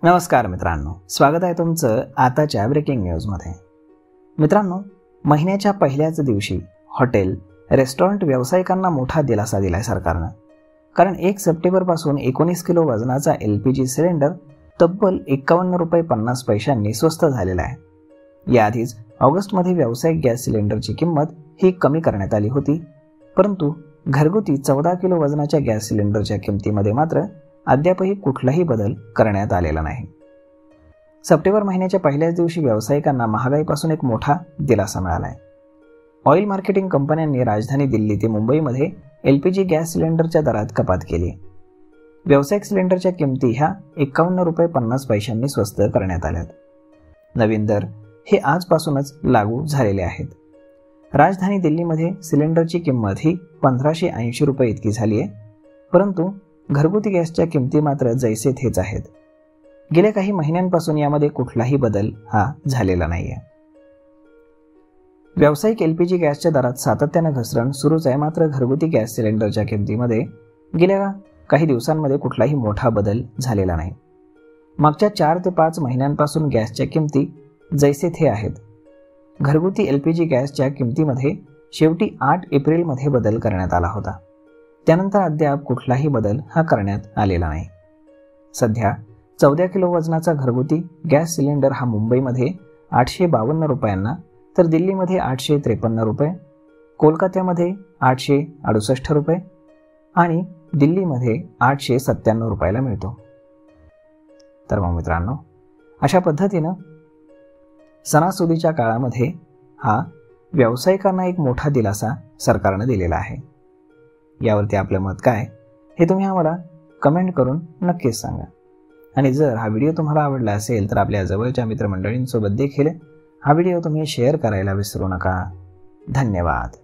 नमस्कार मित्रांनो, स्वागत आहे तुमचं आताच्या ब्रेकिंग न्यूजमध्ये। मित्रांनो, महिन्याच्या पहिल्याच दिवशी हॉटेल रेस्टॉरंट व्यावसायिकांना मोठा दिलासा दिलाय सरकारनं। कारण 1 सप्टेंबरपासून 19 किलो वजनाचा LPG सिलेंडर तब्बल 51 रुपये 50 पैशांनी स्वस्त झालेला आहे। याआधीच ऑगस्टमध्ये व्यावसायिक गॅस सिलेंडरची किंमत ही कमी करण्यात आली होती, परंतु घरगुती 14 किलो वजनाच्या गॅस सिलेंडरच्या किमतीमध्ये मात्र अद्यापही कुठलाही बदल करण्यात आलेला नाही। सप्टेंबर महिन्याच्या पहिल्याच दिवशी व्यावसायिकांना महागाईपासून एक मोठा दिलासा मिळाला आहे। ऑइल मार्केटिंग कंपन्यांनी राजधानी दिल्ली ते मुंबईमध्ये LPG गॅस सिलेंडरच्या दरात कपात केली। व्यावसायिक सिलेंडरच्या किमती ह्या 51 रुपये 50 पैशांनी स्वस्त करण्यात आल्यात। नवीन दर हे आजपासूनच लागू झालेले आहेत। राजधानी दिल्लीमध्ये सिलेंडरची किंमत ही 1580 रुपये इतकी झाली आहे, परंतु घरगुती गॅसच्या किमती मात्र जैसे थेच आहेत। गेल्या काही महिन्यांपासून यामध्ये कुठलाही बदल हा झालेला नाहीये। व्यावसायिक LPG गॅसच्या दरात सातत्याने घसरण सुरूच आहे, मात्र घरगुती गॅस सिलेंडरच्या किमतीमध्ये गेल्या काही दिवसांमध्ये कुठलाही मोठा बदल झालेला नाही। मागच्या 4 ते 5 महिन्यांपासून गॅसच्या किमती जैसे थे आहेत। घरगुती LPG गॅसच्या किमतीमध्ये शेवटी 8 एप्रिलमध्ये बदल करण्यात आला होता। त्यानंतर अद्याप कुठलाही बदल हा करण्यात आलेला नाही। सध्या 14 किलो वजनाचा घरगुती गॅस सिलेंडर हा मुंबईमध्ये 852 रुपयांना, तर दिल्लीमध्ये 853 रुपये, कोलकात्यामध्ये 868 रुपये आणि दिल्लीमध्ये 897 रुपयाला मिळतो। तर मग मित्रांनो, अशा पद्धतीनं सणासुदीच्या काळामध्ये हा व्यावसायिकांना एक मोठा दिलासा सरकारने दिलेला आहे। यावरती आपलं मत काय हे तुम्ही आम्हाला कमेंट करून नक्कीच सांगा। आणि जर हा व्हिडिओ तुम्हाला आवडला असेल तर आपल्या जवळच्या मित्रमंडळींसोबत देखील हा व्हिडिओ तुम्ही शेअर करायला विसरू नका। धन्यवाद।